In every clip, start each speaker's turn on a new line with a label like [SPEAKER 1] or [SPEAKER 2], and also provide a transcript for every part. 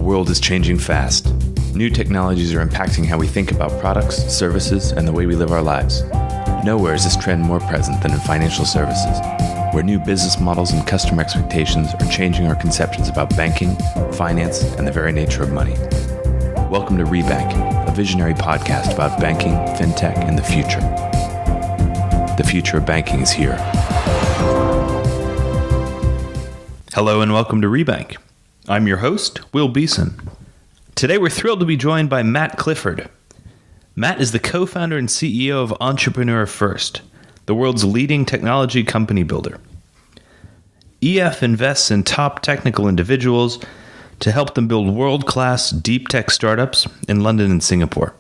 [SPEAKER 1] world is changing fast. New technologies are impacting how we think about products, services, and the way we live our lives. Nowhere is this trend more present than in financial services, where new business models and customer expectations are changing our conceptions about banking, finance, and the very nature of money. Welcome to Rebank, a visionary podcast about banking, fintech, and the future. The future of banking is here. Hello and welcome to Rebank. I'm your host, Will Beeson. Today we're thrilled to be joined by Matt Clifford. Matt is the co-founder and CEO of Entrepreneur First, the world's leading technology company builder. EF invests in top technical individuals to help them build world-class deep tech startups in London and Singapore.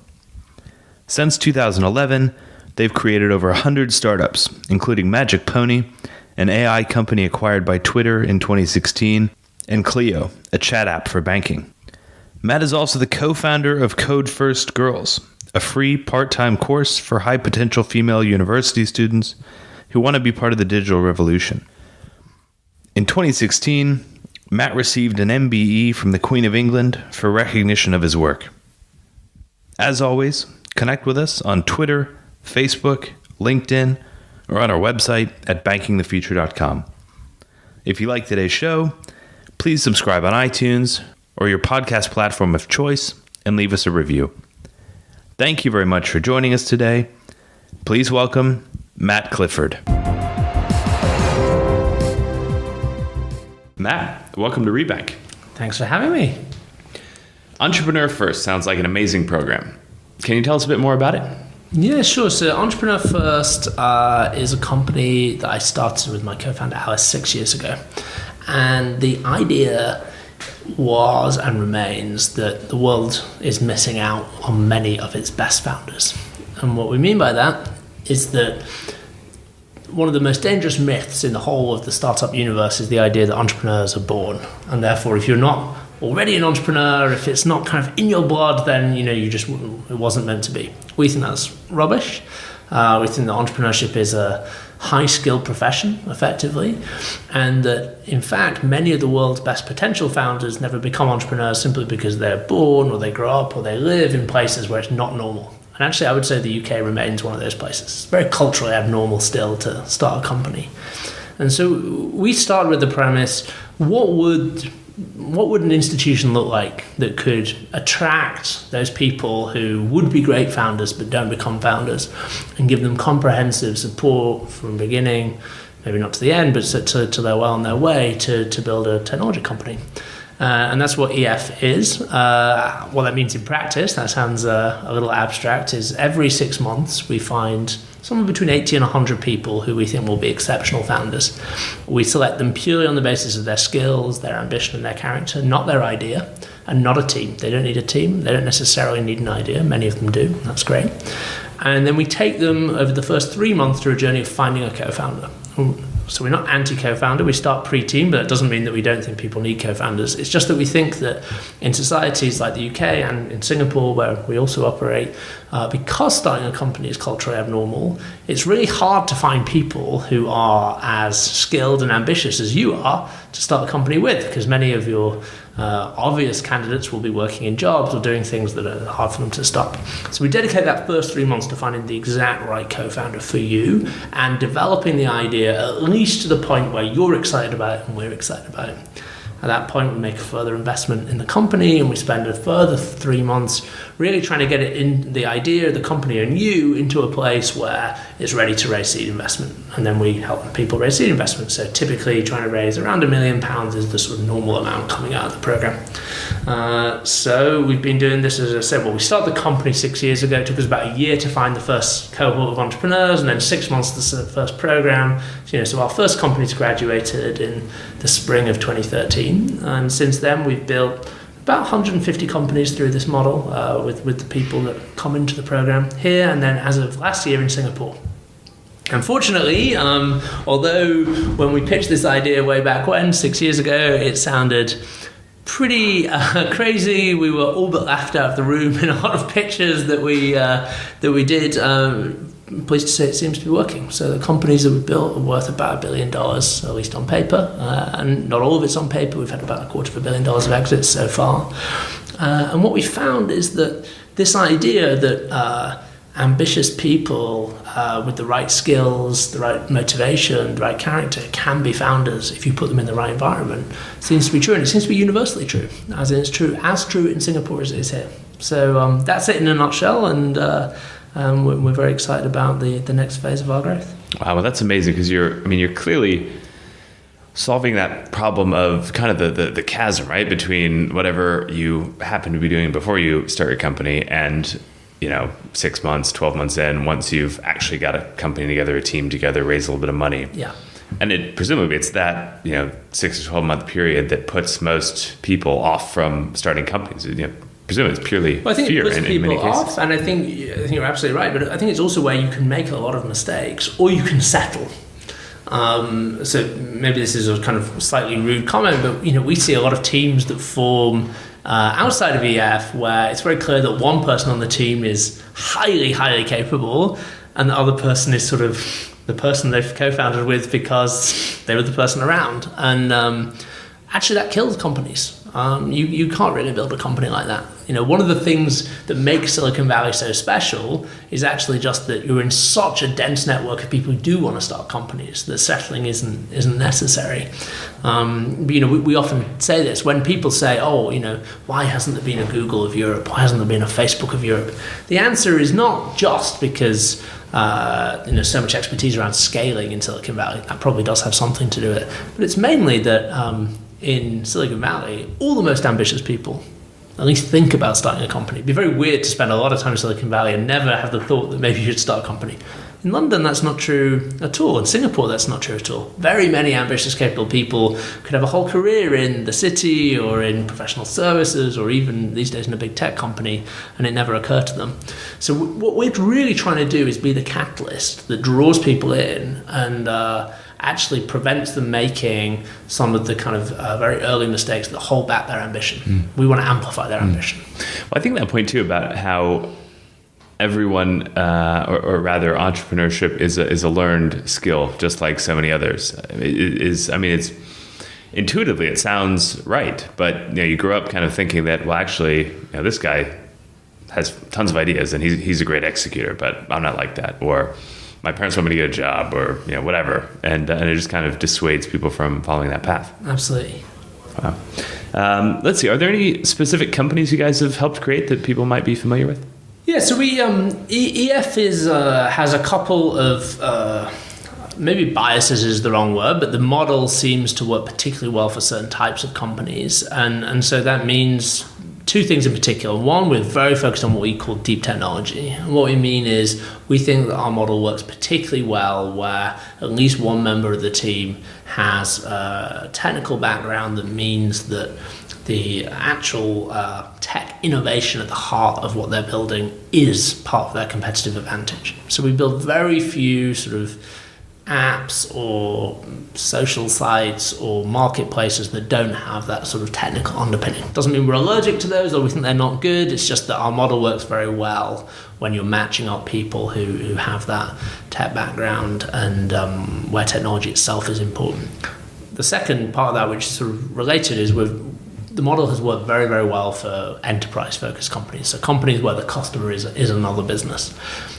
[SPEAKER 1] Since 2011, they've created over 100 startups, including Magic Pony, an AI company acquired by Twitter in 2016, and Clio, a chat app for banking. Matt is also the co-founder of Code First Girls, a free part-time course for high-potential female university students who want to be part of the digital revolution. In 2016, Matt received an MBE from the Queen of England for recognition of his work. As always, connect with us on Twitter, Facebook, LinkedIn, or on our website at bankingthefuture.com. If you like today's show, please subscribe on iTunes or your podcast platform of choice and leave us a review. Thank you very much for joining us today. Please welcome Matt Clifford. Matt, welcome to Rebank.
[SPEAKER 2] Thanks for having me.
[SPEAKER 1] Entrepreneur First sounds like an amazing program. Can you tell us a bit more about it?
[SPEAKER 2] Yeah, sure. So Entrepreneur First is a company that I started with my co-founder Alice 6 years ago. And the idea was and remains that the world is missing out on many of its best founders. And what we mean by that is that one of the most dangerous myths in the whole of the startup universe is the idea that entrepreneurs are born. And therefore, if you're not already an entrepreneur, if it's not kind of in your blood, then it wasn't meant to be. We think that's rubbish. We think that entrepreneurship is a high-skilled profession, effectively, and that, in fact, many of the world's best potential founders never become entrepreneurs simply because they're born or they grow up or they live in places where it's not normal. And actually, I would say the UK remains one of those places. It's very culturally abnormal still to start a company. And so we started with the premise, what would an institution look like that could attract those people who would be great founders but don't become founders, and give them comprehensive support from the beginning, maybe not to the end, but to they're well on their way to build a technology company. And that's what EF is. What that means in practice, that sounds a little abstract, is every 6 months we find somewhere between 80 and 100 people who we think will be exceptional founders. We select them purely on the basis of their skills, their ambition, and their character, not their idea, and not a team. They don't need a team. They don't necessarily need an idea. Many of them do. That's great. And then we take them over the first 3 months through a journey of finding a co-founder. So we're not anti-co-founder, we start pre-team, but that doesn't mean that we don't think people need co-founders. It's just that we think that in societies like the UK and in Singapore, where we also operate, because starting a company is culturally abnormal, it's really hard to find people who are as skilled and ambitious as you are to start a company with, because many of your obvious candidates will be working in jobs or doing things that are hard for them to stop. So we dedicate that first 3 months to finding the exact right co-founder for you and developing the idea at least to the point where you're excited about it and we're excited about it. At that point, we make a further investment in the company, and we spend a further 3 months really trying to get it in the idea, the company, and you into a place where it's ready to raise seed investment. And then we help people raise seed investment. So typically trying to raise around £1 million is the sort of normal amount coming out of the program. So we've been doing this, as I said, we started the company 6 years ago. It took us about a year to find the first cohort of entrepreneurs, and then 6 months to the first program. So our first company's graduated in the spring of 2013. And since then, we've built about 150 companies through this model with the people that come into the program here, and then as of last year in Singapore. Unfortunately, although when we pitched this idea way back when, 6 years ago, it sounded pretty crazy. We were all but laughed out of the room in a lot of pictures that we did. pleased to say it seems to be working. So the companies that we've built are worth about $1 billion, at least on paper. And not all of it's on paper. We've had about $250 million of exits so far. And what we found is that this idea that ambitious people with the right skills, the right motivation, the right character can be founders if you put them in the right environment seems to be true, and it seems to be universally true, as it's true in Singapore as it is here. So that's it in a nutshell, and we're very excited about the next phase of our growth.
[SPEAKER 1] Wow, well, that's amazing, because you're clearly solving that problem of kind of the chasm, right, between whatever you happen to be doing before you start your company and 6 months, 12 months in, once you've actually got a company together, a team together, raise a little bit of money.
[SPEAKER 2] Yeah.
[SPEAKER 1] And presumably it's that 6 to 12 month period that puts most people off from starting companies. Presumably it's purely
[SPEAKER 2] I think
[SPEAKER 1] fear
[SPEAKER 2] it puts
[SPEAKER 1] in
[SPEAKER 2] people
[SPEAKER 1] many cases.
[SPEAKER 2] off, and I think you're absolutely right. But I think it's also where you can make a lot of mistakes, or you can settle. So maybe this is a kind of slightly rude comment, but we see a lot of teams that form outside of EF where it's very clear that one person on the team is highly, highly capable, and the other person is sort of the person they've co-founded with because they were the person around. And actually that kills companies. You can't really build a company like that. One of the things that makes Silicon Valley so special is actually just that you're in such a dense network of people who do want to start companies that settling isn't necessary. We often say this when people say, why hasn't there been a Google of Europe? Why hasn't there been a Facebook of Europe? The answer is not just because so much expertise around scaling in Silicon Valley. That probably does have something to do with it. But it's mainly that in Silicon Valley, all the most ambitious people at least think about starting a company. It'd be very weird to spend a lot of time in Silicon Valley and never have the thought that maybe you should start a company. In London, that's not true at all. In Singapore, that's not true at all. Very many ambitious, capable people could have a whole career in the city or in professional services or even these days in a big tech company, and it never occurred to them. So what we're really trying to do is be the catalyst that draws people in and actually prevents them making some of the kind of very early mistakes that hold back their ambition. We want to amplify their ambition. Well,
[SPEAKER 1] I think that point too about how everyone, or rather entrepreneurship is a learned skill, just like so many others. It's intuitively, it sounds right, but you grow up kind of thinking that, well, actually, this guy has tons of ideas and he's a great executor, but I'm not like that. Or my parents want me to get a job, or whatever, and it just kind of dissuades people from following that path.
[SPEAKER 2] Absolutely.
[SPEAKER 1] Wow. Let's see. Are there any specific companies you guys have helped create that people might be familiar with?
[SPEAKER 2] Yeah. So we EF has a couple of maybe biases is the wrong word, but the model seems to work particularly well for certain types of companies, and so that means two things in particular. One, we're very focused on what we call deep technology. And what we mean is we think that our model works particularly well where at least one member of the team has a technical background that means that the actual tech innovation at the heart of what they're building is part of their competitive advantage. So we build very few sort of apps or social sites or marketplaces that don't have that sort of technical underpinning. Doesn't mean we're allergic to those or we think they're not good. It's just that our model works very well when you're matching up people who have that tech background and where technology itself is important. The second part of that, which is sort of related, is the model has worked very, very well for enterprise-focused companies, so companies where the customer is another business.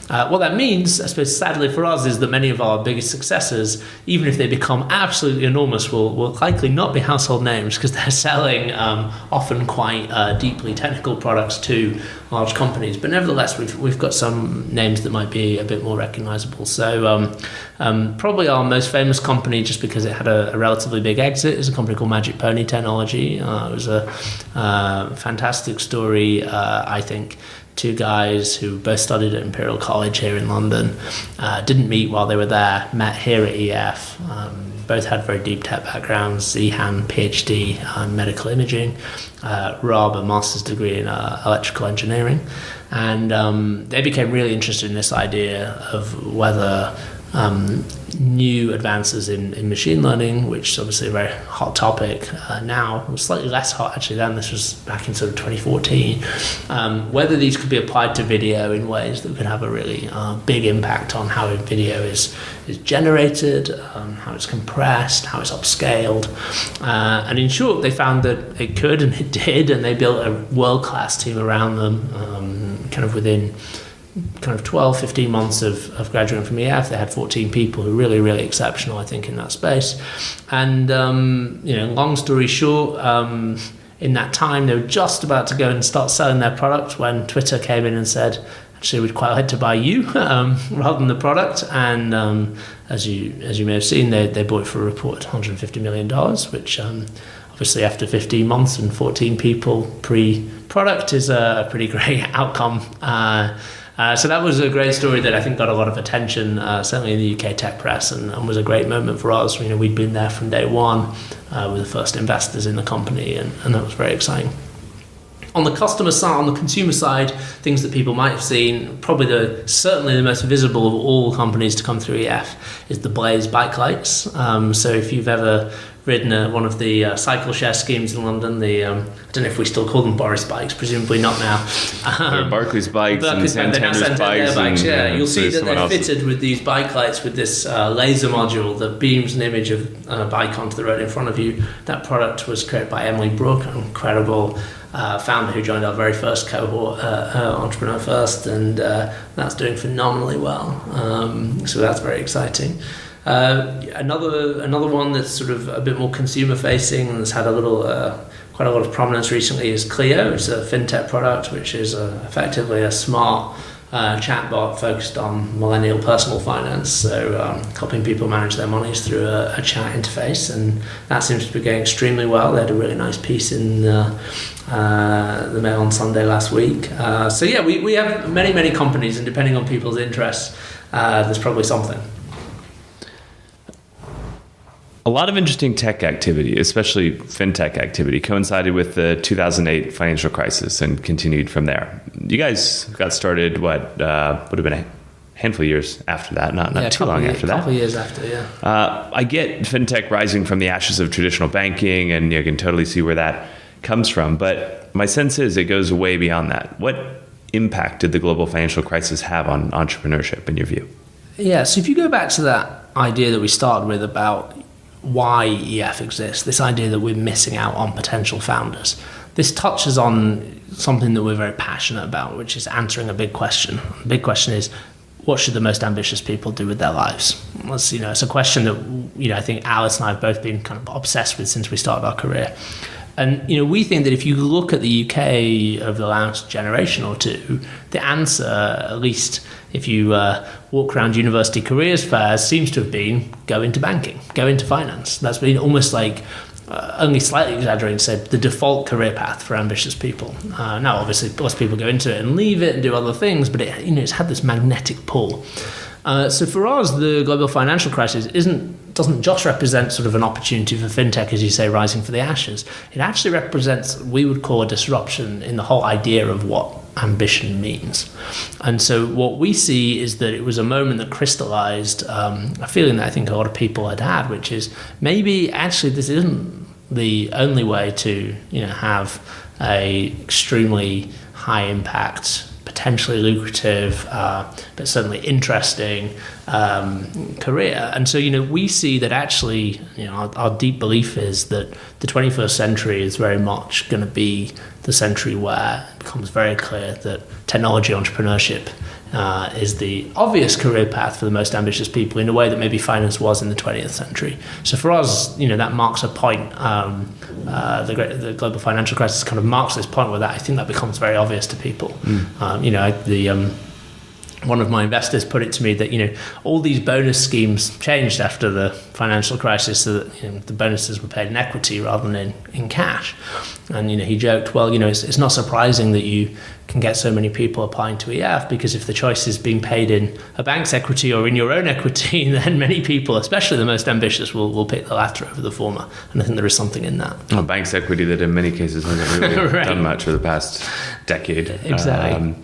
[SPEAKER 2] What that means, I suppose, sadly for us, is that many of our biggest successes, even if they become absolutely enormous, will likely not be household names because they're selling often quite deeply technical products to large companies. But nevertheless, we've got some names that might be a bit more recognizable. So probably our most famous company, just because it had a relatively big exit, is a company called Magic Pony Technology. It was a fantastic story, I think. Two guys who both studied at Imperial College here in London, didn't meet while they were there, met here at EF. Both had very deep tech backgrounds. Zihan, PhD in medical imaging, Rob, a master's degree in electrical engineering. And they became really interested in this idea of whether new advances in machine learning, which is obviously a very hot topic now. It was slightly less hot actually then. This was back in sort of 2014. Whether these could be applied to video in ways that could have a really big impact on how video is generated, how it's compressed, how it's upscaled. And in short, they found that it could, and it did, and they built a world-class team around them kind of within 12, 15 months of graduating from EF. They had 14 people who were really, really exceptional, I think, in that space. And, long story short, in that time, they were just about to go and start selling their product when Twitter came in and said, actually, we'd quite like to buy you rather than the product. And as you may have seen, they bought it for a reported $150 million, which obviously after 15 months and 14 people pre-product is a pretty great outcome. So that was a great story that I think got a lot of attention, certainly in the UK tech press, and was a great moment for us. We'd been there from day one with the first investors in the company, and that was very exciting. On the customer side, on the consumer side, things that people might have seen, probably certainly the most visible of all companies to come through EF is the Blaze bike lights. So if you've ever ridden one of the cycle share schemes in London, I don't know if we still call them Boris bikes, presumably not now.
[SPEAKER 1] They're Barclays bikes and Santander's bikes.
[SPEAKER 2] You'll see that they're fitted with these bike lights with this laser module that beams an image of a bike onto the road in front of you. That product was created by Emily Brooke, an incredible founder who joined our very first cohort, Entrepreneur First, and that's doing phenomenally well. So that's very exciting. Another one that's sort of a bit more consumer facing and has had quite a lot of prominence recently is Clio. It's a fintech product which is effectively a smart chatbot focused on millennial personal finance, so helping people manage their monies through a chat interface, and that seems to be going extremely well. They had a really nice piece in the Mail on Sunday last week. So yeah, we have many companies, and depending on people's interests, there's probably something.
[SPEAKER 1] A lot of interesting tech activity, especially fintech activity, coincided with the 2008 financial crisis and continued from there. You guys got started, would have been a handful of years after that, not too long after that. A couple
[SPEAKER 2] of years after, yeah.
[SPEAKER 1] I get fintech rising from the ashes of traditional banking, and you can totally see where that comes from. But my sense is it goes way beyond that. What impact did the global financial crisis have on entrepreneurship, in your view?
[SPEAKER 2] Yeah, so if you go back to that idea that we started with about why EF exists, this idea that we're missing out on potential founders. This touches on something that we're very passionate about, which is answering a big question. The big question is, what should the most ambitious people do with their lives? It's a question that I think Alice and I have both been kind of obsessed with since we started our career. And we think that if you look at the UK of the last generation or two, the answer, at least if you walk around university careers fairs, seems to have been go into banking, go into finance. That's been almost like, only slightly exaggerating, said the default career path for ambitious people. Now, obviously, lots of people go into it and leave it and do other things, but it's had this magnetic pull. So for us, the global financial crisis doesn't just represent sort of an opportunity for fintech, as you say, rising for the ashes. It actually represents, we would call, a disruption in the whole idea of what ambition means. And so what we see is that it was a moment that crystallized a feeling that I think a lot of people had, which is maybe actually this isn't the only way to have a extremely high impact, potentially lucrative, but certainly interesting career. And so, we see that actually, our deep belief is that the 21st century is very much going to be the century where it becomes very clear that technology entrepreneurship is the obvious career path for the most ambitious people in a way that maybe finance was in the 20th century. So for us, that marks a point. The global financial crisis kind of marks this point where I think that becomes very obvious to people. One of my investors put it to me that all these bonus schemes changed after the financial crisis, so that the bonuses were paid in equity rather than in cash. And he joked, well, it's not surprising that you can get so many people applying to EF, because if the choice is being paid in a bank's equity or in your own equity, then many people, especially the most ambitious, will pick the latter over the former. And I think there is something in that.
[SPEAKER 1] Well, bank's equity that in many cases hasn't really right. done much for the past decade.
[SPEAKER 2] Exactly.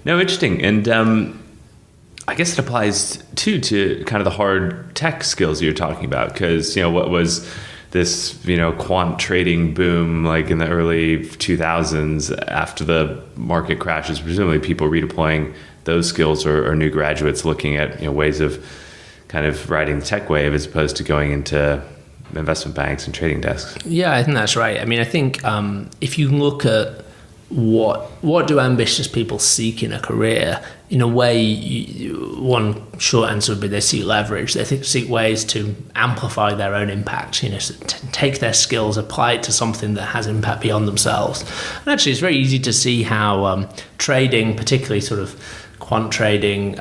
[SPEAKER 1] No, interesting. And I guess it applies too to kind of the hard tech skills you're talking about, because what was this quant trading boom like in the early 2000s after the market crashes, presumably people redeploying those skills or new graduates looking at ways of kind of riding the tech wave as opposed to going into investment banks and trading desks.
[SPEAKER 2] Yeah, I think that's right. I mean, I think if you look at what do ambitious people seek in a career, in a way, one short answer would be they seek leverage. They seek ways to amplify their own impact, take their skills, apply it to something that has impact beyond themselves. And actually, it's very easy to see how trading, particularly sort of quant trading,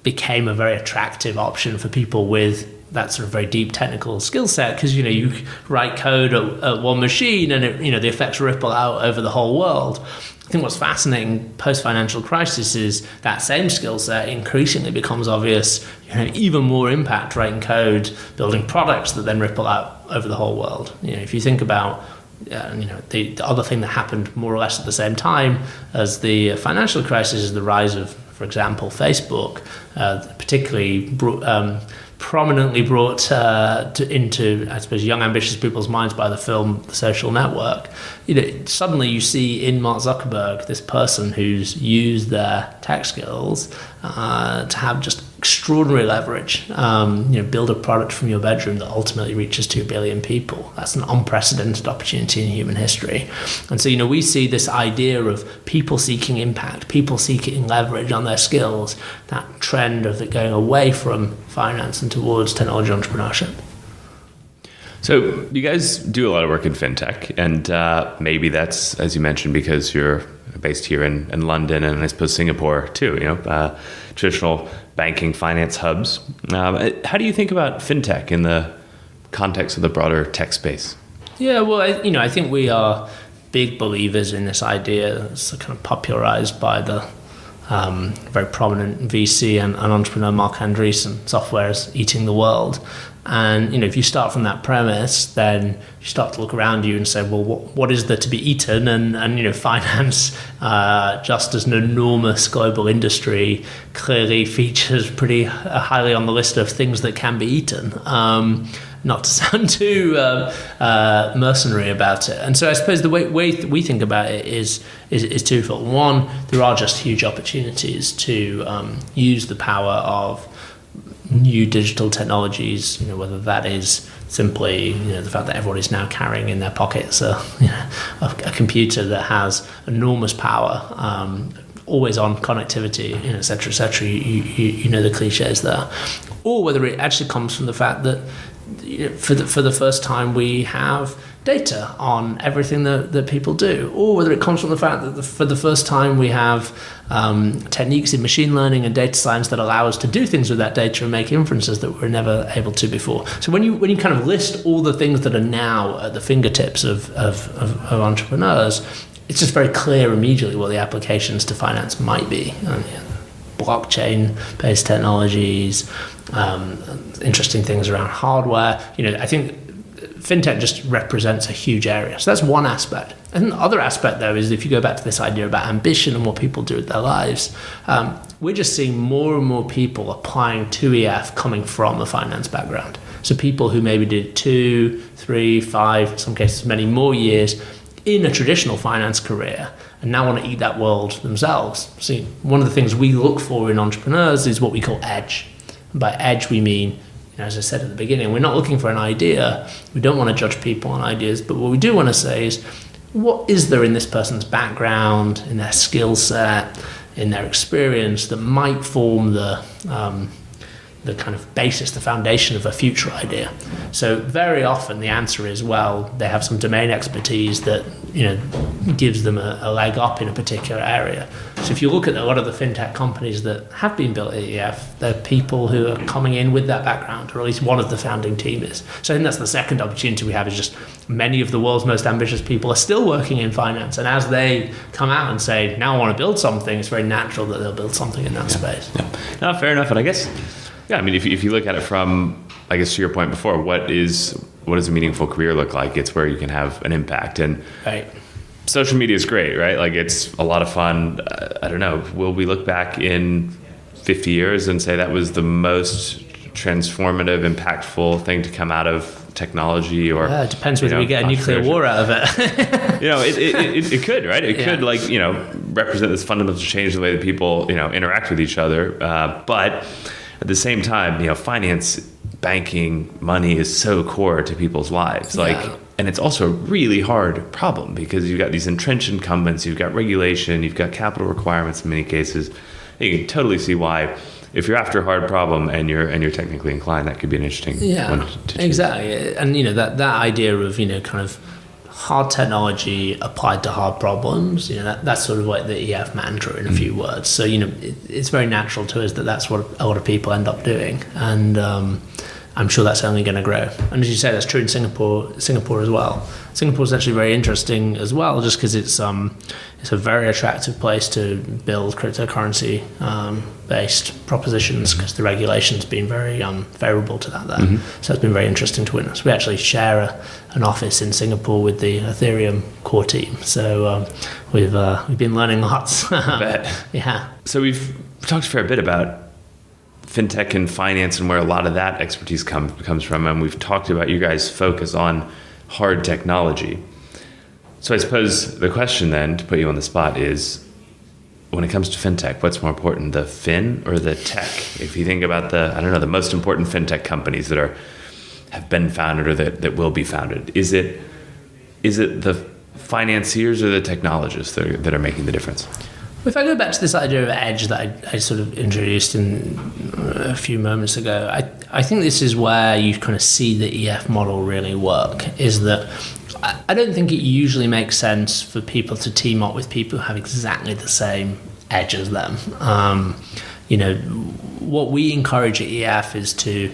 [SPEAKER 2] became a very attractive option for people with that sort of very deep technical skill set, because you write code at one machine and the effects ripple out over the whole world. I think what's fascinating post-financial crisis is that same skill set increasingly becomes obvious, even more impact writing code, building products that then ripple out over the whole world. If you think about the other thing that happened more or less at the same time as the financial crisis is the rise of, for example, Facebook, particularly prominently brought into, I suppose, young ambitious people's minds by the film The Social Network. Suddenly you see in Mark Zuckerberg this person who's used their tech skills to have just extraordinary leverage. Build a product from your bedroom that ultimately reaches 2 billion people. That's an unprecedented opportunity in human history. And so, we see this idea of people seeking impact, people seeking leverage on their skills, that trend of it going away from finance and towards technology entrepreneurship.
[SPEAKER 1] So you guys do a lot of work in fintech, and maybe that's, as you mentioned, because you're based here in London and I suppose Singapore too, traditional banking finance hubs. How do you think about fintech in the context of the broader tech space?
[SPEAKER 2] Yeah, well, I think we are big believers in this idea that's kind of popularized by the very prominent VC and entrepreneur Mark Andreessen. Software is eating the world. And, if you start from that premise, then you start to look around you and say, well, what is there to be eaten? And finance, just as an enormous global industry, clearly features pretty highly on the list of things that can be eaten. Not to sound too mercenary about it. And so I suppose the way we think about it is twofold. One, there are just huge opportunities to use the power of new digital technologies, whether that is simply the fact that everybody's now carrying in their pockets a computer that has enormous power, always on connectivity, et cetera, et cetera. You know the cliches there. Or whether it actually comes from the fact that for the first time we have data on everything that people do, or whether it comes from the fact that for the first time we have techniques in machine learning and data science that allow us to do things with that data and make inferences that we're never able to before. So when you kind of list all the things that are now at the fingertips of entrepreneurs, it's just very clear immediately what the applications to finance might be. Blockchain-based technologies, interesting things around hardware. I think fintech just represents a huge area. So that's one aspect. And the other aspect, though, is if you go back to this idea about ambition and what people do with their lives, we're just seeing more and more people applying to EF coming from a finance background. So people who maybe did 2, 3, 5, in some cases many more years in a traditional finance career and now want to eat that world themselves. See, one of the things we look for in entrepreneurs is what we call edge. And by edge, we mean, as I said at the beginning, we're not looking for an idea. We don't want to judge people on ideas, but what we do want to say is, what is there in this person's background, in their skill set, in their experience that might form the kind of basis, the foundation of a future idea? So very often the answer is, well, they have some domain expertise that gives them a leg up in a particular area. So if you look at a lot of the fintech companies that have been built at EF, they're people who are coming in with that background, or at least one of the founding team is. So I think that's the second opportunity we have, is just many of the world's most ambitious people are still working in finance, and as they come out and say, now I want to build something, it's very natural that they'll build something in that space.
[SPEAKER 1] Yeah. No, fair enough. And I guess, if you look at it from, I guess, to your point before, what does a meaningful career look like? It's where you can have an impact. And
[SPEAKER 2] right.
[SPEAKER 1] Social media is great, right? Like, it's a lot of fun. I don't know. Will we look back in 50 years and say that was the most transformative, impactful thing to come out of technology? Or
[SPEAKER 2] it depends whether we get a nuclear war out of it.
[SPEAKER 1] It could, right? It could represent this fundamental change in the way that people interact with each other. But at the same time, finance, banking, money is so core to people's lives. And it's also a really hard problem because you've got these entrenched incumbents, you've got regulation, you've got capital requirements in many cases. You can totally see why, if you're after a hard problem and you're technically inclined, that could be an interesting one to choose.
[SPEAKER 2] Exactly. And that idea of kind of hard technology applied to hard problems, that's sort of like the EF mantra in a few words. So it's very natural to us that that's what a lot of people end up doing, and I'm sure that's only going to grow. And as you say, that's true in Singapore as well. Singapore is actually very interesting as well, just because it's a very attractive place to build cryptocurrency based propositions, because the regulation's been very favorable to that there. Mm-hmm. So it's been very interesting to witness. We actually share an office in Singapore with the Ethereum core team, so we've been learning lots.
[SPEAKER 1] I bet.
[SPEAKER 2] Yeah.
[SPEAKER 1] So we've talked a fair bit about fintech and finance and where a lot of that expertise comes from, and we've talked about you guys' focus on hard technology. So I suppose the question then, to put you on the spot, is when it comes to fintech, what's more important, the fin or the tech? If you think about the most important fintech companies that have been founded or that will be founded, is it the financiers or the technologists that are making the difference?
[SPEAKER 2] If I go back to this idea of edge that I sort of introduced in a few moments ago, I think this is where you kind of see the EF model really work, is that I don't think it usually makes sense for people to team up with people who have exactly the same edge as them. What we encourage at EF is to,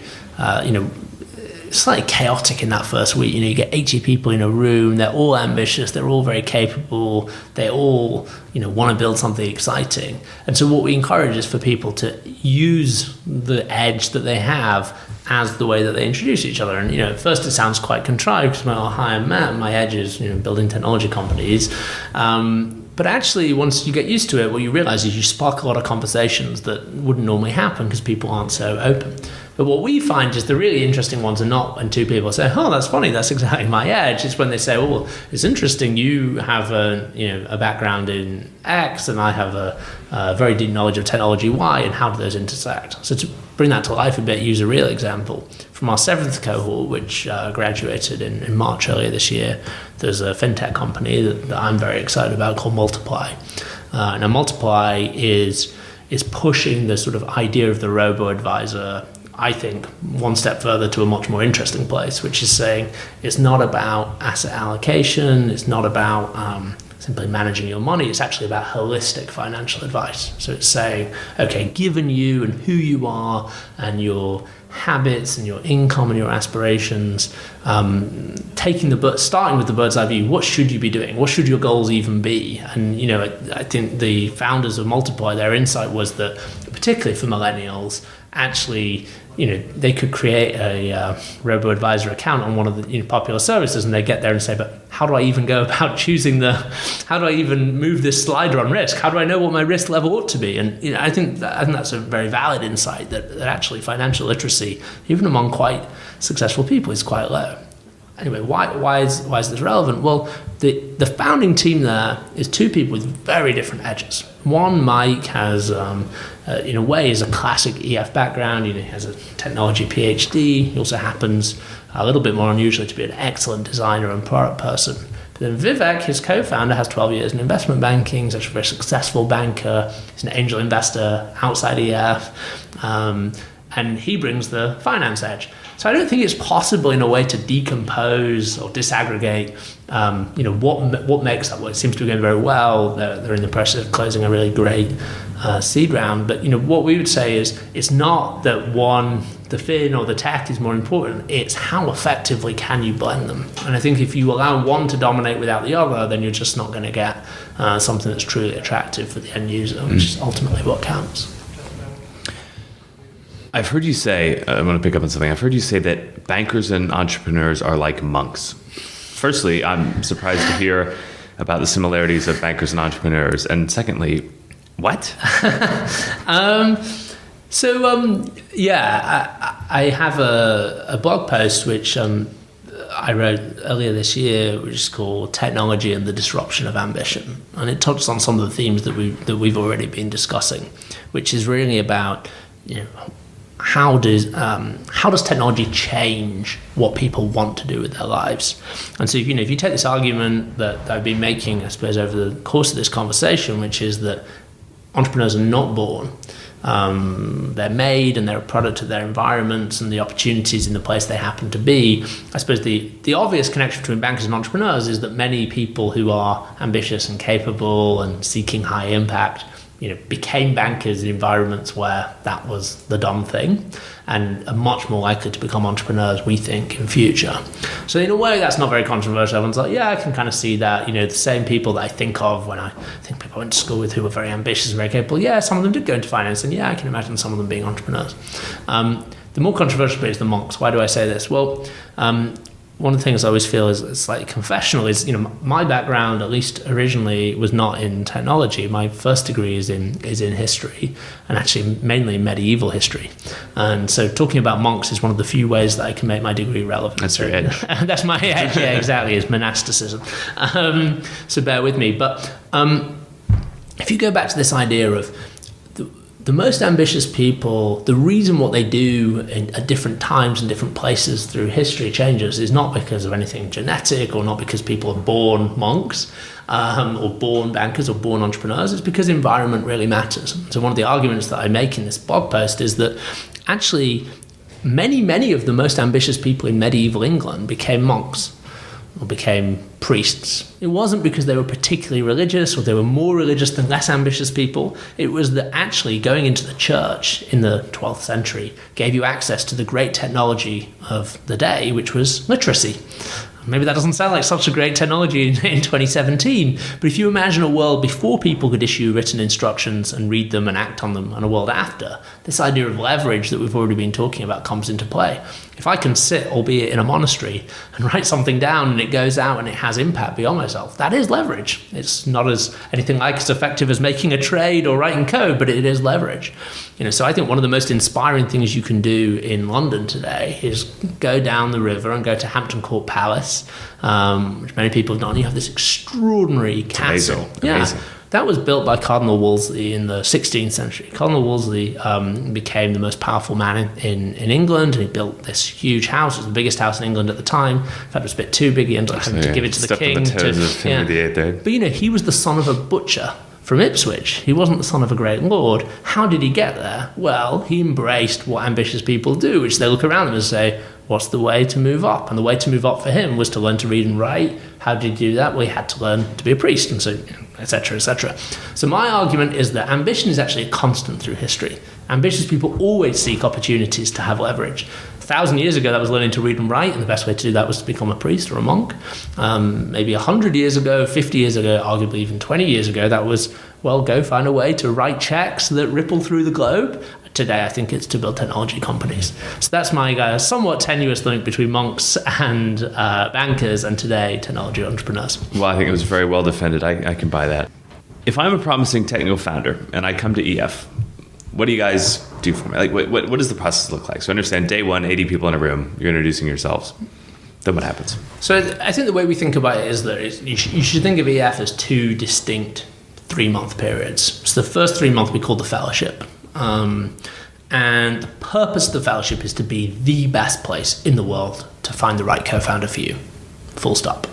[SPEAKER 2] slightly chaotic in that first week. You get 80 people in a room, they're all ambitious, they're all very capable, they all want to build something exciting. And so what we encourage is for people to use the edge that they have as the way that they introduce each other. And at first it sounds quite contrived, because hi, I'm Matt, my edge is building technology companies. But actually, once you get used to it, what you realize is you spark a lot of conversations that wouldn't normally happen because people aren't so open. But what we find is the really interesting ones are not when two people say, "Oh, that's funny, that's exactly my edge." It's when they say, "Oh, well, it's interesting. You have a background in X, and I have a very deep knowledge of technology Y, and how do those intersect?" So to bring that to life a bit, use a real example from our 7th cohort, which graduated in March earlier this year. There's a fintech company that I'm very excited about called Multiply. Now, Multiply is pushing the sort of idea of the robo-advisor, I think, one step further to a much more interesting place, which is saying it's not about asset allocation, it's not about simply managing your money, it's actually about holistic financial advice. So it's saying, okay, given you and who you are and your habits and your income and your aspirations, starting with the bird's eye view, what should you be doing? What should your goals even be? And I think the founders of Multiply, their insight was that, particularly for millennials, actually, they could create a robo-advisor account on one of the popular services, and they get there and say, but how do I even go about how do I even move this slider on risk? How do I know what my risk level ought to be? And I think that's a very valid insight that actually financial literacy, even among quite successful people, is quite low. Anyway, why is this relevant? Well, the founding team there is two people with very different edges. One, Mike, has, in a way, is a classic EF background. He has a technology PhD. He also happens, a little bit more unusually, to be an excellent designer and product person. But then Vivek, his co-founder, has 12 years in investment banking. He's actually a very successful banker. He's an angel investor outside EF. And he brings the finance edge. So I don't think it's possible in a way to decompose or disaggregate, what makes that. Well, it seems to be going very well. They're in the process of closing a really great seed round. But what we would say is it's not that the fin or the tech is more important. It's how effectively can you blend them. And I think if you allow one to dominate without the other, then you're just not going to get something that's truly attractive for the end user, which is ultimately what counts.
[SPEAKER 1] I've heard you say, I'm going to pick up on something. I've heard you say that bankers and entrepreneurs are like monks. Firstly, I'm surprised to hear about the similarities of bankers and entrepreneurs. And secondly, what?
[SPEAKER 2] I have a blog post which I wrote earlier this year, which is called "Technology and the Disruption of Ambition," and it touches on some of the themes that we've already been discussing, which is really about how does technology change what people want to do with their lives. And so if you take this argument that I've been making, I suppose, over the course of this conversation, which is that entrepreneurs are not born. They're made and they're a product of their environments and the opportunities in the place they happen to be. I suppose the obvious connection between bankers and entrepreneurs is that many people who are ambitious and capable and seeking high impact became bankers in environments where that was the done thing, and are much more likely to become entrepreneurs, we think, in future. So in a way, that's not very controversial. Everyone's like, yeah, I can kind of see that. The same people that I think of when I think people I went to school with who were very ambitious and very capable, yeah, some of them did go into finance, and yeah, I can imagine some of them being entrepreneurs. The more controversial bit is the monks. Why do I say this? Well, one of the things I always feel is slightly confessional is, my background, at least originally, was not in technology. My first degree is in history, and actually mainly medieval history. And so talking about monks is one of the few ways that I can make my degree relevant.
[SPEAKER 1] That's your edge.
[SPEAKER 2] That's my edge, yeah, exactly, is monasticism. So bear with me. But if you go back to this idea of the most ambitious people, the reason what they do at different times and different places through history changes is not because of anything genetic or not because people are born monks or born bankers or born entrepreneurs. It's because environment really matters. So one of the arguments that I make in this blog post is that actually many of the most ambitious people in medieval England became monks or became priests. It wasn't because they were particularly religious or they were more religious than less ambitious people. It was that actually going into the church in the 12th century gave you access to the great technology of the day, which was literacy. Maybe that doesn't sound like such a great technology in 2017, but if you imagine a world before people could issue written instructions and read them and act on them, and a world after, this idea of leverage that we've already been talking about comes into play. If I can sit, albeit in a monastery, and write something down and it goes out and it has impact beyond myself, that is leverage. It's not anything like as effective as making a trade or writing code, but it is leverage. So I think one of the most inspiring things you can do in London today is go down the river and go to Hampton Court Palace, which many people have done. You have this extraordinary castle.
[SPEAKER 1] Amazing.
[SPEAKER 2] Yeah.
[SPEAKER 1] Amazing.
[SPEAKER 2] That was built by Cardinal Wolsey in the 16th century. Cardinal Wolsey became the most powerful man in England, and he built this huge house. It was the biggest house in England at the time. In fact, it was a bit too big. He ended up having to give it to the king.
[SPEAKER 1] On the toes of Henry VIII there.
[SPEAKER 2] But he was the son of a butcher from Ipswich. He wasn't the son of a great lord. How did he get there? Well, he embraced what ambitious people do, which they look around them and say, what's the way to move up? And the way to move up for him was to learn to read and write. How did he do that? Well, he had to learn to be a priest, and so, etc., etc. So my argument is that ambition is actually a constant through history. Ambitious people always seek opportunities to have leverage. 1,000 years ago, that was learning to read and write, and the best way to do that was to become a priest or a monk. Maybe 100 years ago, 50 years ago, arguably even 20 years ago, that was, go find a way to write checks that ripple through the globe. Today, I think it's to build technology companies. So that's my somewhat tenuous link between monks and bankers, and today, technology entrepreneurs.
[SPEAKER 1] Well, I think it was very well defended. I can buy that. If I'm a promising technical founder and I come to EF, what do you guys do for me? Like, what does the process look like? So I understand day one, 80 people in a room, you're introducing yourselves. Then what happens?
[SPEAKER 2] So I think the way we think about it is that you should think of EF as two distinct 3-month periods. So the first 3 months we call the fellowship. And the purpose of the fellowship is to be the best place in the world to find the right co-founder for you. Full stop.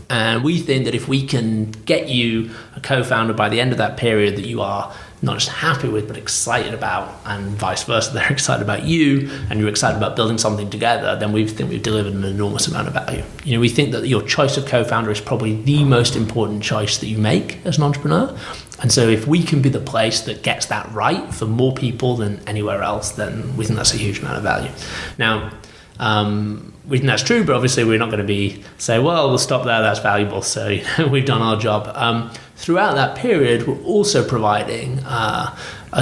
[SPEAKER 2] And we think that if we can get you a co-founder by the end of that period that you are not just happy with, but excited about, and vice versa, they're excited about you, and you're excited about building something together, then we think we've delivered an enormous amount of value. We think that your choice of co-founder is probably the most important choice that you make as an entrepreneur. And so if we can be the place that gets that right for more people than anywhere else, then we think that's a huge amount of value. Now, we think that's true, but obviously we're not going to say, we'll stop there, that's valuable, so we've done our job. Throughout that period, we're also providing a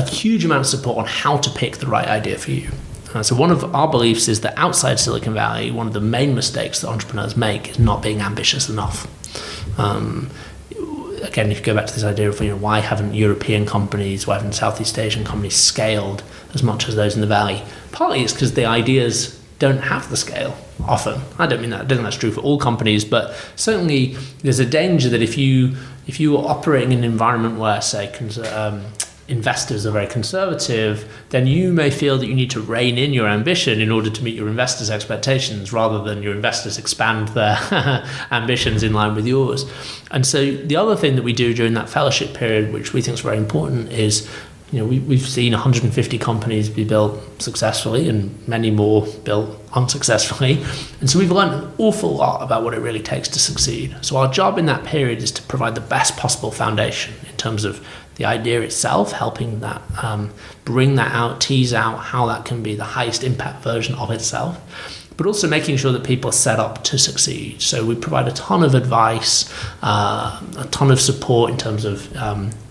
[SPEAKER 2] huge amount of support on how to pick the right idea for you. So one of our beliefs is that outside Silicon Valley, one of the main mistakes that entrepreneurs make is not being ambitious enough. again, if you go back to this idea of why haven't European companies, why haven't Southeast Asian companies scaled as much as those in the Valley? Partly it's because the ideas don't have the scale often. I don't think that's true for all companies, but certainly there's a danger that if you are operating in an environment where, say, investors are very conservative, then you may feel that you need to rein in your ambition in order to meet your investors' expectations rather than your investors expand their ambitions in line with yours. And so the other thing that we do during that fellowship period, which we think is very important, is we've seen 150 companies be built successfully and many more built unsuccessfully. And so we've learned an awful lot about what it really takes to succeed. So our job in that period is to provide the best possible foundation in terms of the idea itself, helping that bring that out, tease out how that can be the highest impact version of itself, but also making sure that people are set up to succeed. So we provide a ton of advice, a ton of support in terms of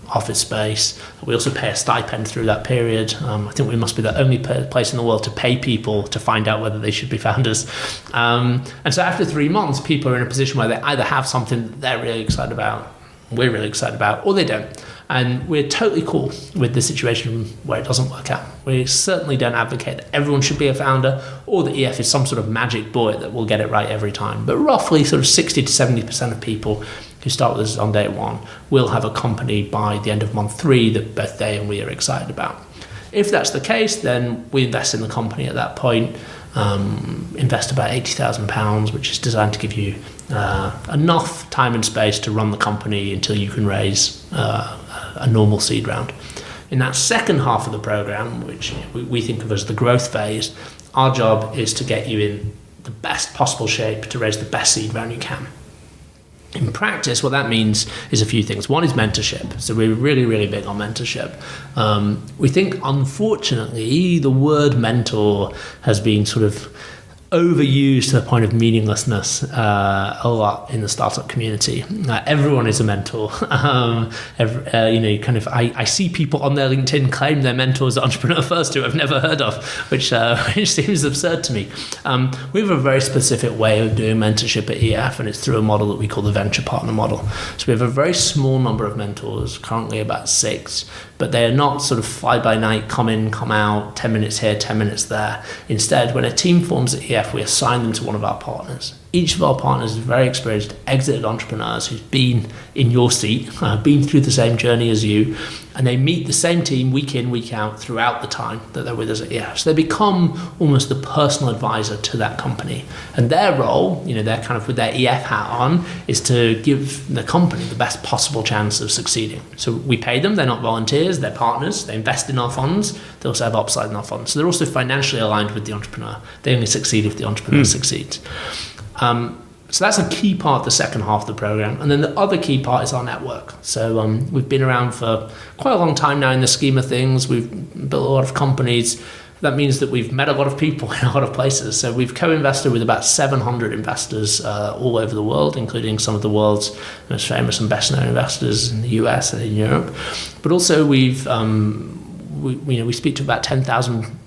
[SPEAKER 2] office space. We also pay a stipend through that period. I think we must be the only place in the world to pay people to find out whether they should be founders. And so after 3 months, people are in a position where they either have something that they're really excited about, we're really excited about, or they don't. And we're totally cool with the situation where it doesn't work out. We certainly don't advocate that everyone should be a founder or that EF is some sort of magic bullet that will get it right every time. But roughly sort of 60 to 70% of people who start with us on day one will have a company by the end of month 3 that both they and we are excited about. If that's the case, then we invest in the company at that point, invest about £80,000, which is designed to give you enough time and space to run the company until you can raise a normal seed round. In that second half of the program, which we think of as the growth phase, our job is to get you in the best possible shape to raise the best seed round you can. In practice, what that means is a few things. One is mentorship. So we're really, really big on mentorship. We think, unfortunately, the word mentor has been sort of overused to the point of meaninglessness a lot in the startup community. Everyone is a mentor. I see people on their LinkedIn claim they're mentors at Entrepreneur First who I've never heard of, which seems absurd to me. We have a very specific way of doing mentorship at EF, and it's through a model that we call the venture partner model. So we have a very small number of mentors, currently about 6, but they are not sort of fly-by-night, come in, come out, 10 minutes here, 10 minutes there. Instead, when a team forms at EF, we assign them to one of our partners. Each of our partners is very experienced, exited entrepreneurs who's been in your seat, been through the same journey as you, and they meet the same team week in, week out throughout the time that they're with us at EF. So they become almost the personal advisor to that company. And their role, they're kind of with their EF hat on, is to give the company the best possible chance of succeeding. So we pay them, they're not volunteers, they're partners, they invest in our funds, they also have upside in our funds. So they're also financially aligned with the entrepreneur. They only succeed if the entrepreneur succeeds. So that's a key part of the second half of the program. And then the other key part is our network. So we've been around for quite a long time now in the scheme of things. We've built a lot of companies. That means that we've met a lot of people in a lot of places. So we've co-invested with about 700 investors all over the world, including some of the world's most famous and best-known investors in the US and in Europe. But also we speak to about 10,000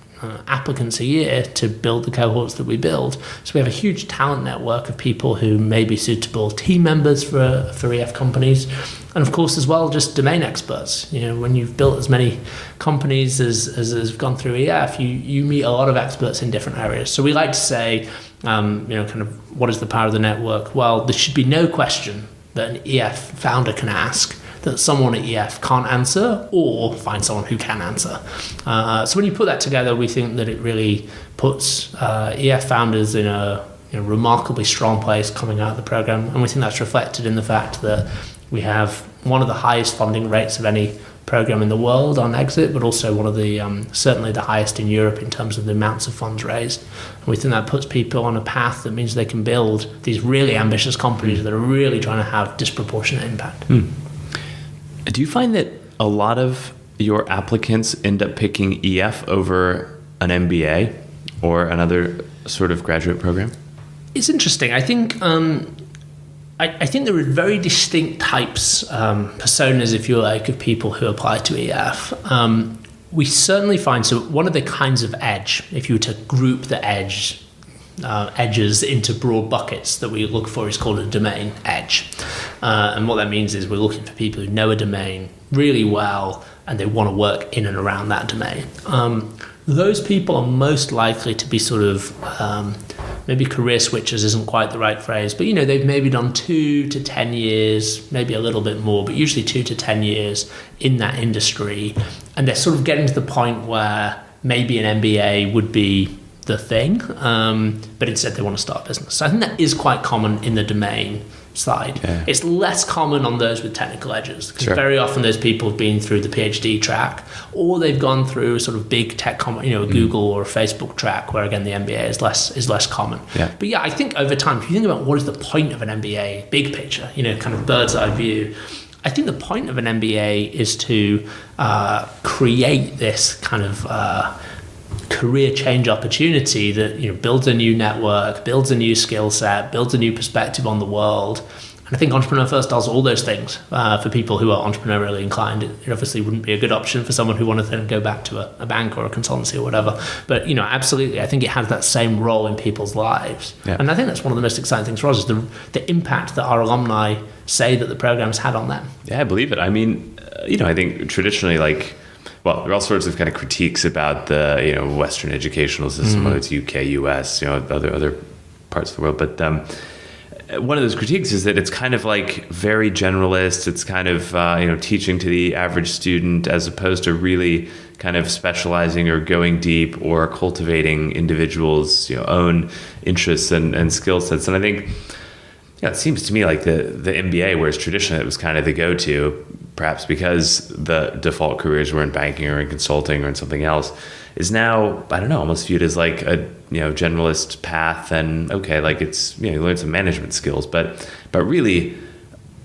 [SPEAKER 2] applicants a year to build the cohorts that we build. So we have a huge talent network of people who may be suitable team members for EF companies. And of course, as well, just domain experts. When you've built as many companies as have gone through EF, you meet a lot of experts in different areas. So we like to say, kind of, what is the power of the network? Well, there should be no question that an EF founder can ask that someone at EF can't answer, or find someone who can answer. So when you put that together, we think that it really puts EF founders in a remarkably strong place coming out of the program. And we think that's reflected in the fact that we have one of the highest funding rates of any program in the world on exit, but also one of the certainly the highest in Europe in terms of the amounts of funds raised. And we think that puts people on a path that means they can build these really ambitious companies that are really trying to have disproportionate impact.
[SPEAKER 1] Do you find that a lot of your applicants end up picking EF over an MBA or another sort of graduate program?
[SPEAKER 2] It's interesting. I think I think there are very distinct types, personas, if you like, of people who apply to EF. We certainly find, so one of the kinds of edge, if you were to group the edges into broad buckets that we look for, is called a domain edge. And what that means is we're looking for people who know a domain really well and they want to work in and around that domain. Those people are most likely to be sort of maybe career switchers isn't quite the right phrase, but they've maybe done 2 to 10 years, maybe a little bit more, but usually 2 to 10 years in that industry, and they're sort of getting to the point where maybe an MBA would be the thing, but instead they want to start a business. So I think that is quite common in the domain side. Yeah. It's less common on those with technical edges, because very often those people have been through the PhD track, or they've gone through a sort of big tech, a Google or a Facebook track, where again the MBA is less common. Yeah. But I think over time, if you think about what is the point of an MBA, big picture, kind of bird's eye view, I think the point of an MBA is to create this kind of career change opportunity that builds a new network, builds a new skill set, builds a new perspective on the world. And I think Entrepreneur First does all those things for people who are entrepreneurially inclined. It obviously wouldn't be a good option for someone who wanted to then go back to a bank or a consultancy or whatever. But absolutely, I think it has that same role in people's lives. Yeah. And I think that's one of the most exciting things for us is the impact that our alumni say that the program's had on them.
[SPEAKER 3] Yeah, I believe it. I mean, I think traditionally, there are all sorts of kind of critiques about the Western educational system, whether it's UK, US, other parts of the world. But one of those critiques is that it's kind of very generalist. It's kind of teaching to the average student, as opposed to really kind of specializing or going deep or cultivating individuals' own interests and skill sets. And I think it seems to me like the MBA, whereas traditionally it was kind of the go-to, perhaps because the default careers were in banking or in consulting or in something else, is now, I don't know, almost viewed as like a generalist path. And okay, it's you learn some management skills, but really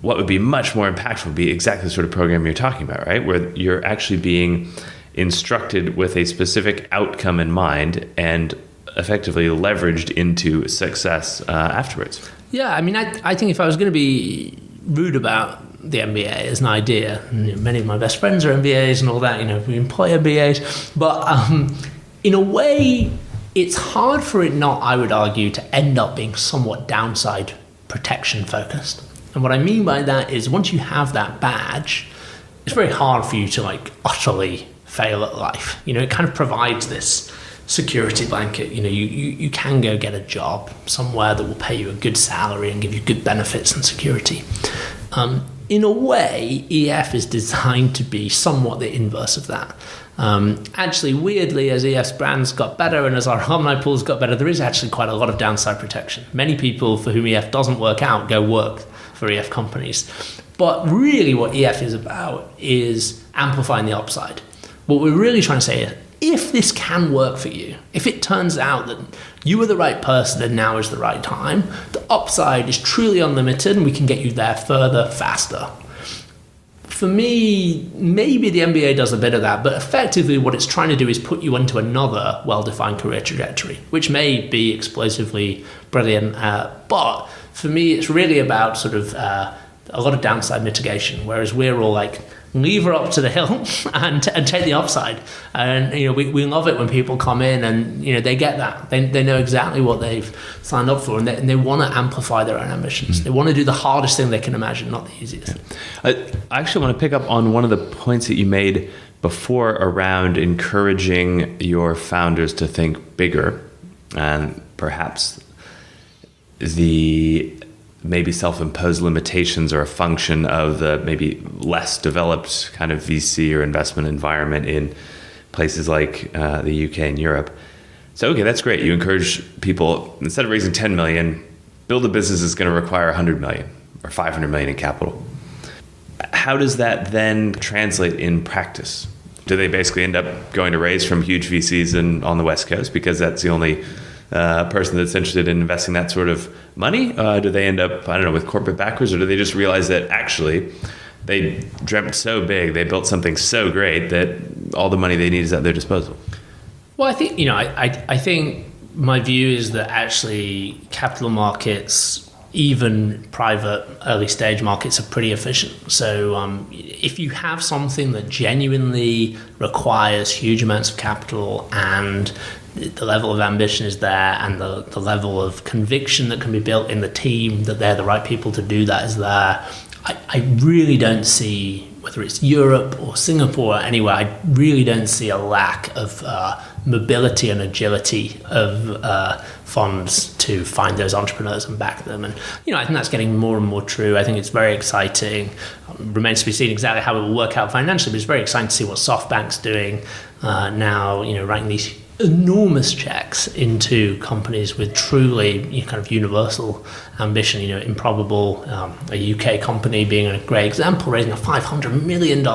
[SPEAKER 3] what would be much more impactful would be exactly the sort of program you're talking about, right? Where you're actually being instructed with a specific outcome in mind and effectively leveraged into success afterwards.
[SPEAKER 2] Yeah, I mean, I think if I was going to be rude about the MBA as an idea, and many of my best friends are MBAs and all that, we employ MBAs, but in a way, it's hard for it not, I would argue, to end up being somewhat downside protection focused. And what I mean by that is once you have that badge, it's very hard for you to utterly fail at life. It kind of provides this security blanket. You can go get a job somewhere that will pay you a good salary and give you good benefits and security. In a way, EF is designed to be somewhat the inverse of that. Actually, weirdly, as EF's brands got better and as our alumni pools got better, there is actually quite a lot of downside protection. Many people for whom EF doesn't work out go work for EF companies. But really what EF is about is amplifying the upside. What we're really trying to say is, if this can work for you, if it turns out that you are the right person and now is the right time, the upside is truly unlimited and we can get you there further, faster. For me, maybe the MBA does a bit of that, but effectively what it's trying to do is put you into another well-defined career trajectory, which may be explosively brilliant. But for me, it's really about sort of a lot of downside mitigation, whereas we're all lever up to the hill and take the upside. And we love it when people come in and they get that. They know exactly what they've signed up for, and they want to amplify their own ambitions. They want to do the hardest thing they can imagine, not the easiest.
[SPEAKER 3] I actually want to pick up on one of the points that you made before around encouraging your founders to think bigger, and perhaps the maybe self-imposed limitations are a function of the maybe less developed kind of VC or investment environment in places like the UK and Europe. So, okay, that's great. You encourage people, instead of raising 10 million, build a business that's going to require 100 million or 500 million in capital. How does that then translate in practice? Do they basically end up going to raise from huge VCs on the West Coast because that's the only person that's interested in investing that sort of money? Do they end up, with corporate backers, or do they just realize that actually they dreamt so big, they built something so great that all the money they need is at their disposal?
[SPEAKER 2] Well, I think, I think my view is that actually capital markets, even private early stage markets, are pretty efficient. So if you have something that genuinely requires huge amounts of capital and the level of ambition is there, and the level of conviction that can be built in the team that they're the right people to do that is there. I really don't see, whether it's Europe or Singapore or anywhere, I really don't see a lack of mobility and agility of funds to find those entrepreneurs and back them. And, I think that's getting more and more true. I think it's very exciting. Remains to be seen exactly how it will work out financially, but it's very exciting to see what SoftBank's doing now, writing these enormous checks into companies with truly kind of universal ambition. Improbable, a UK company being a great example, raising a $500 million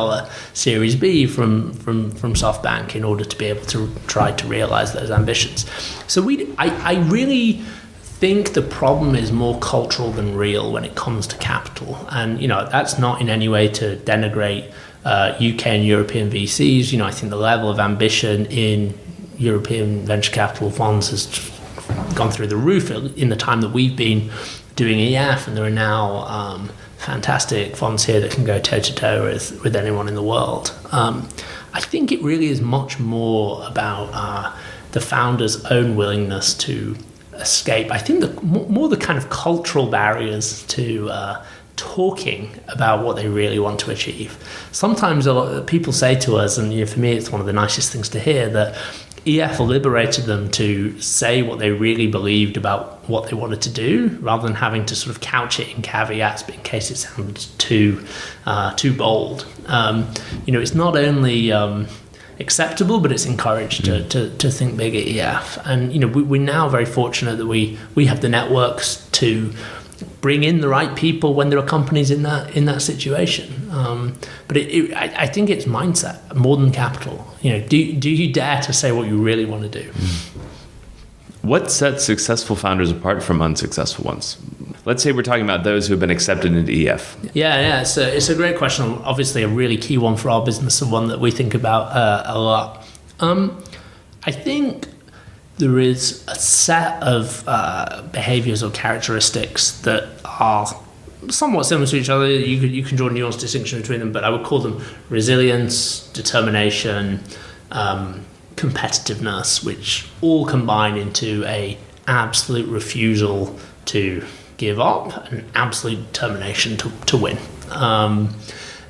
[SPEAKER 2] Series B from SoftBank in order to be able to try to realize those ambitions. So I really think the problem is more cultural than real when it comes to capital, and that's not in any way to denigrate UK and European VCs. I think the level of ambition in European venture capital funds has gone through the roof in the time that we've been doing EF, and there are now fantastic funds here that can go toe-to-toe with anyone in the world. I think it really is much more about the founder's own willingness to escape. I think more the kind of cultural barriers to talking about what they really want to achieve. Sometimes a lot of people say to us, and for me it's one of the nicest things to hear, that EF liberated them to say what they really believed about what they wanted to do, rather than having to sort of couch it in caveats, but in case it sounds too bold. It's not only acceptable, but it's encouraged to think big at EF. And we're now very fortunate that we have the networks to bring in the right people when there are companies in that situation. But I think it's mindset more than capital. Do you dare to say what you really want to do?
[SPEAKER 3] What sets successful founders apart from unsuccessful ones? Let's say we're talking about those who have been accepted into EF.
[SPEAKER 2] Yeah. It's a great question. Obviously, a really key one for our business, and one that we think about a lot. I think there is a set of behaviors or characteristics that are somewhat similar to each other. You can draw a nuanced distinction between them, but I would call them resilience, determination, competitiveness, which all combine into a absolute refusal to give up, an absolute determination to win.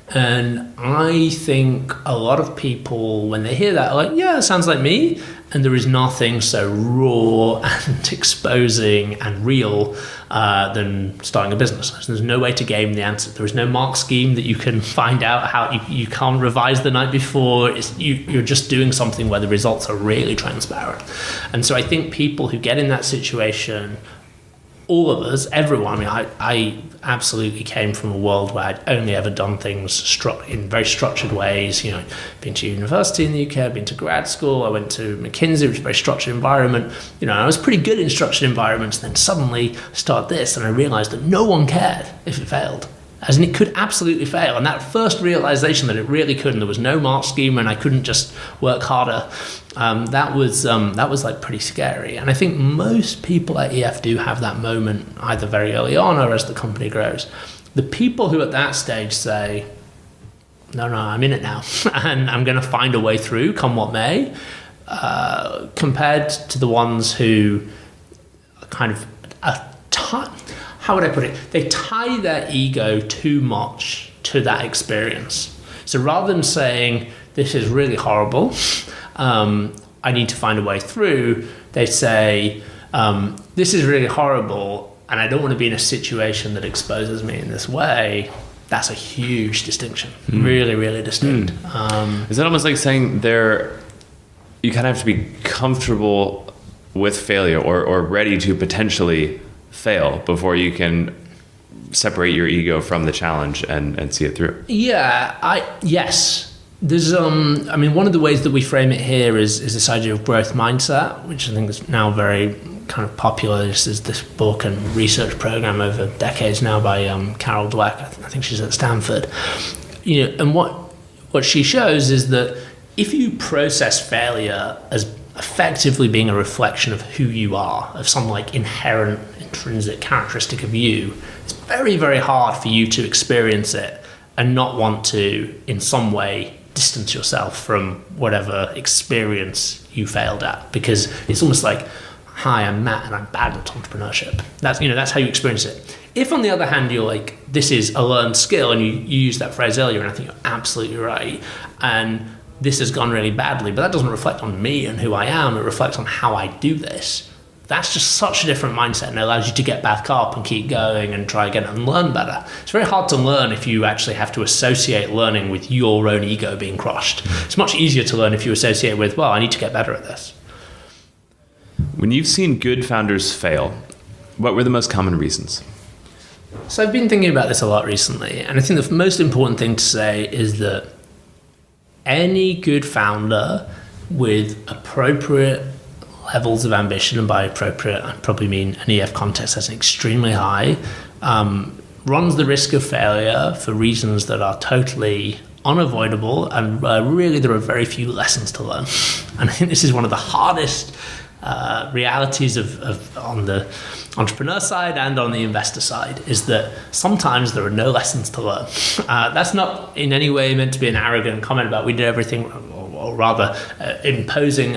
[SPEAKER 2] And I think a lot of people, when they hear that, are like, yeah, it sounds like me. And there is nothing so raw and exposing and real than starting a business. There's no way to game the answer. There is no mark scheme that you can find out how you can't revise the night before. You're just doing something where the results are really transparent. And so I think people who get in that situation, all of us, everyone, I absolutely came from a world where I'd only ever done things in very structured ways. Been to university in the UK, I've been to grad school, I went to McKinsey, which is a very structured environment. I was pretty good in structured environments. Then suddenly I started this, and I realized that no one cared if it failed. As in, it could absolutely fail. And that first realization that it really could, and there was no mark scheme, and I couldn't just work harder, that was like pretty scary. And I think most people at EF do have that moment either very early on or as the company grows. The people who at that stage say, no, I'm in it now, and I'm going to find a way through, come what may, compared to the ones who kind of how would I put it? They tie their ego too much to that experience. So rather than saying, this is really horrible, I need to find a way through, they say, this is really horrible, and I don't want to be in a situation that exposes me in this way. That's a huge distinction. Really, really distinct.
[SPEAKER 3] Is that almost like saying you kind of have to be comfortable with failure or ready to potentially fail before you can separate your ego from the challenge and see it through?
[SPEAKER 2] Yes. There's one of the ways that we frame it here is this idea of growth mindset, which I think is now very kind of popular. This is this book and research program over decades now by Carol Dweck. I think she's at Stanford. And what she shows is that if you process failure as effectively being a reflection of who you are, of some like inherent intrinsic characteristic of you, it's very, very hard for you to experience it and not want to in some way distance yourself from whatever experience you failed at, because it's almost like, hi, I'm Matt and I'm bad at entrepreneurship. That's how you experience it. If on the other hand you're like, this is a learned skill, and you used that phrase earlier, and I think you're absolutely right, and this has gone really badly, but that doesn't reflect on me and who I am, it reflects on how I do this. That's just such a different mindset, and it allows you to get back up and keep going and try again and learn better. It's very hard to learn if you actually have to associate learning with your own ego being crushed. It's much easier to learn if you associate with, well, I need to get better at this.
[SPEAKER 3] When you've seen good founders fail, what were the most common reasons?
[SPEAKER 2] So I've been thinking about this a lot recently, and I think the most important thing to say is that any good founder with appropriate levels of ambition, and by appropriate I probably mean an EF context that's extremely high, runs the risk of failure for reasons that are totally unavoidable, and really there are very few lessons to learn. And I think this is one of the hardest realities of on the entrepreneur side and on the investor side, is that sometimes there are no lessons to learn. That's not in any way meant to be an arrogant comment about we did everything, or rather imposing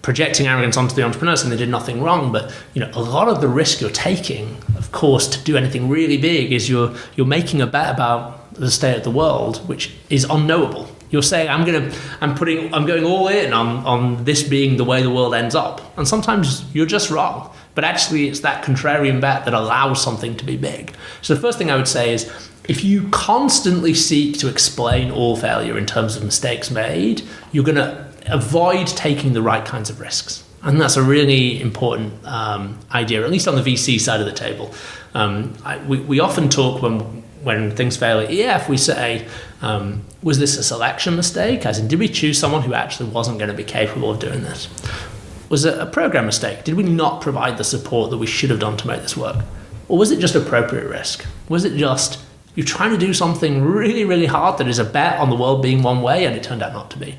[SPEAKER 2] projecting arrogance onto the entrepreneurs and they did nothing wrong. But a lot of the risk you're taking, of course, to do anything really big is you're making a bet about the state of the world, which is unknowable. You're saying I'm going all in on this being the way the world ends up, and sometimes you're just wrong. But actually, it's that contrarian bet that allows something to be big. So the first thing I would say is, if you constantly seek to explain all failure in terms of mistakes made, you're going to avoid taking the right kinds of risks. And that's a really important idea, at least on the VC side of the table. We often talk when things fail at EF, we say, was this a selection mistake? As in, did we choose someone who actually wasn't going to be capable of doing this? Was it a program mistake? Did we not provide the support that we should have done to make this work? Or was it just appropriate risk? Was it just you're trying to do something really, really hard that is a bet on the world being one way and it turned out not to be?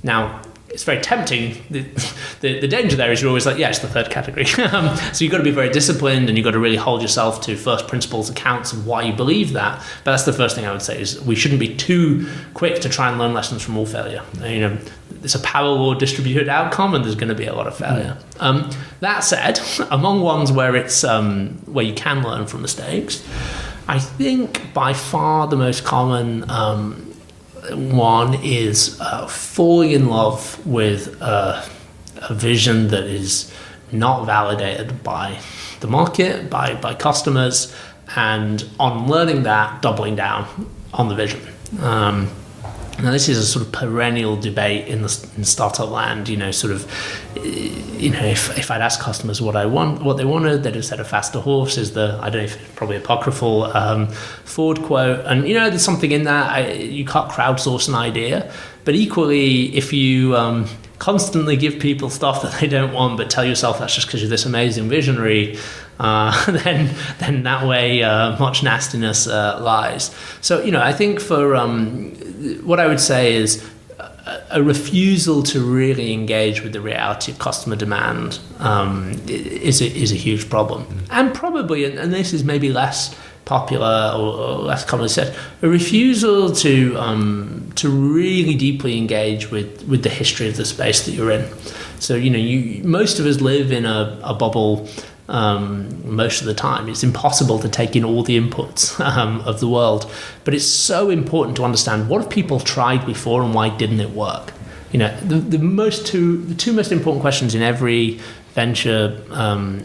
[SPEAKER 2] Now, it's very tempting. The danger there is you're always like, yeah, it's the third category. So you've got to be very disciplined, and you've got to really hold yourself to first principles accounts of why you believe that. But that's the first thing I would say, is we shouldn't be too quick to try and learn lessons from all failure. It's a power law distributed outcome, and there's going to be a lot of failure. That said, among ones where it's where you can learn from mistakes, I think by far the most common one is falling in love with a vision that is not validated by the market, by customers, and on learning that, doubling down on the vision. Now, this is a sort of perennial debate in startup land. If I'd ask customers what they wanted, they'd have said a faster horse. Is I don't know if it's probably apocryphal Ford quote, and there's something in that. You can't crowdsource an idea, but equally, if you constantly give people stuff that they don't want, but tell yourself that's just because you're this amazing visionary, then that way much nastiness lies. So I think for what I would say is a refusal to really engage with the reality of customer demand is a huge problem, and probably, and this is maybe less popular or less commonly said, a refusal to really deeply engage with the history of the space that you're in. So most of us live in a bubble. Most of the time it's impossible to take in all the inputs of the world, but it's so important to understand what have people tried before and why didn't it work. The two most important questions in every venture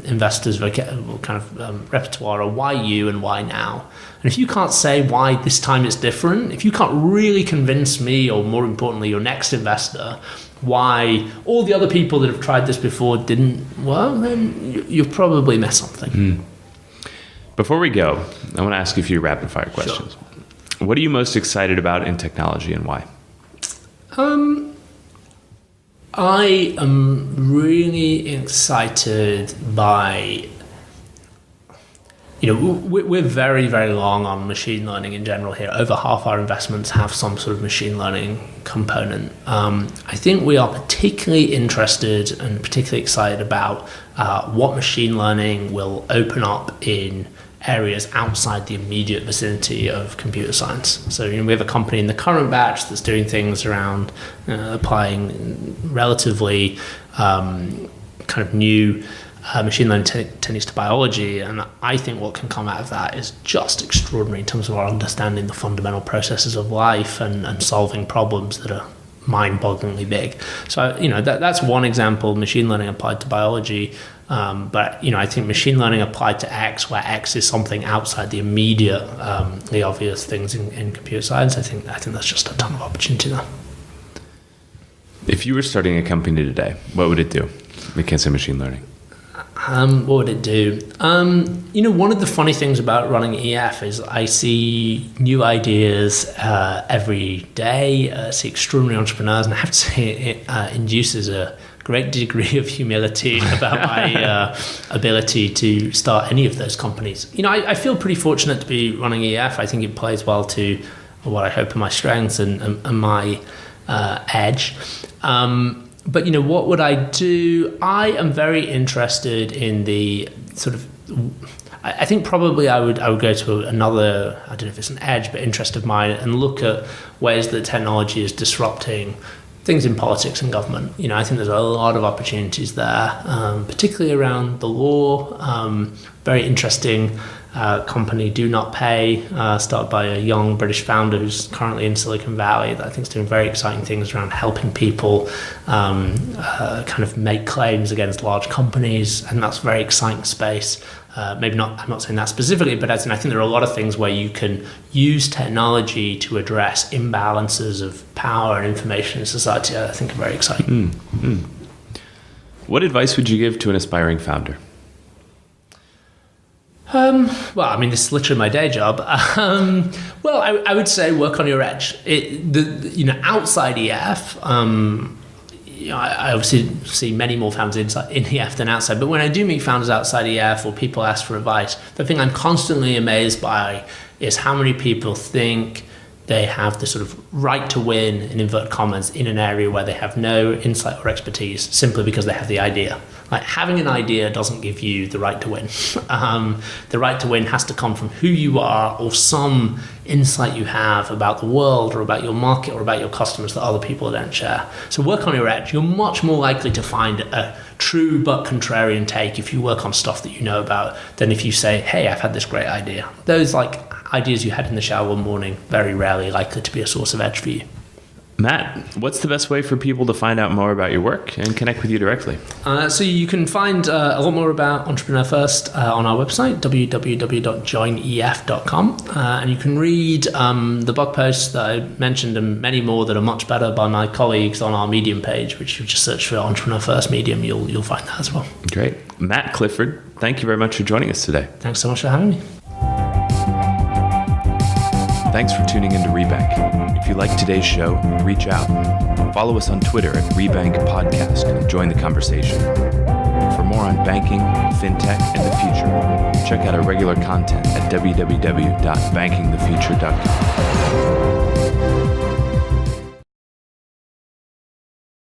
[SPEAKER 2] investors repertoire are why you and why now. And if you can't say why this time it's different, if you can't really convince me, or more importantly your next investor, why all the other people that have tried this before didn't, well, then you've probably missed something.
[SPEAKER 3] Before we go, I want to ask you a few rapid fire questions. Sure. What are you most excited about in technology, and why? I am really excited by, we're very, very long on machine learning in general here. Over half our investments have some sort of machine learning component. I think we are particularly interested and particularly excited about what machine learning will open up in
[SPEAKER 2] areas outside the immediate vicinity of computer science. So we have a company in the current batch that's doing things around applying relatively kind of new machine learning techniques to biology, and I think what can come out of that is just extraordinary in terms of our understanding the fundamental processes of life and solving problems that are mind-bogglingly big. So that's one example, machine learning applied to biology. But I think machine learning applied to X, where X is something outside the immediate, the obvious things in computer science. I think that's just a ton of opportunity there.
[SPEAKER 3] If you were starting a company today, what would it do? We can't say machine learning.
[SPEAKER 2] What would it do? One of the funny things about running EF is I see new ideas every day. I see extraordinary entrepreneurs, and I have to say it induces a great degree of humility about my ability to start any of those companies. I feel pretty fortunate to be running EF. I think it plays well to what I hope are my strengths and my edge. But what would I do? I am very interested in the sort of. I think probably I would go to another. I don't know if it's an edge, but interest of mine, and look at ways that technology is disrupting things in politics and government. I think there's a lot of opportunities there, particularly around the law. Very interesting company, Do Not Pay, started by a young British founder who's currently in Silicon Valley, that I think is doing very exciting things around helping people kind of make claims against large companies, and that's a very exciting space. Maybe not, I'm not saying that specifically, but as in, I think there are a lot of things where you can use technology to address imbalances of power and information in society. I think are very exciting.
[SPEAKER 3] What advice would you give to an aspiring founder?
[SPEAKER 2] Well, I mean, this is literally my day job. Well, I would say work on your edge. Outside EF, I obviously see many more founders in EF than outside. But when I do meet founders outside EF or people ask for advice, the thing I'm constantly amazed by is how many people think they have the sort of right to win, in inverted commas, in an area where they have no insight or expertise simply because they have the idea. Like, having an idea doesn't give you the right to win. The right to win has to come from who you are or some insight you have about the world or about your market or about your customers that other people don't share. So work on your edge. You're much more likely to find a true but contrarian take if you work on stuff that you know about than if you say, hey, I've had this great idea. Those ideas you had in the shower one morning, very rarely likely to be a source of edge for you.
[SPEAKER 3] Matt, what's the best way for people to find out more about your work and connect with you directly?
[SPEAKER 2] So you can find a lot more about Entrepreneur First on our website, www.joinef.com. And you can read the blog posts that I mentioned and many more that are much better by my colleagues on our Medium page, which you just search for Entrepreneur First Medium, you'll find that as well.
[SPEAKER 3] Great. Matt Clifford, thank you very much for joining us today.
[SPEAKER 2] Thanks so much for having me.
[SPEAKER 3] Thanks for tuning into Rebank. If you like today's show, reach out. Follow us on Twitter at Rebank Podcast and join the conversation. For more on banking, fintech, and the future, check out our regular content at www.bankingthefuture.com.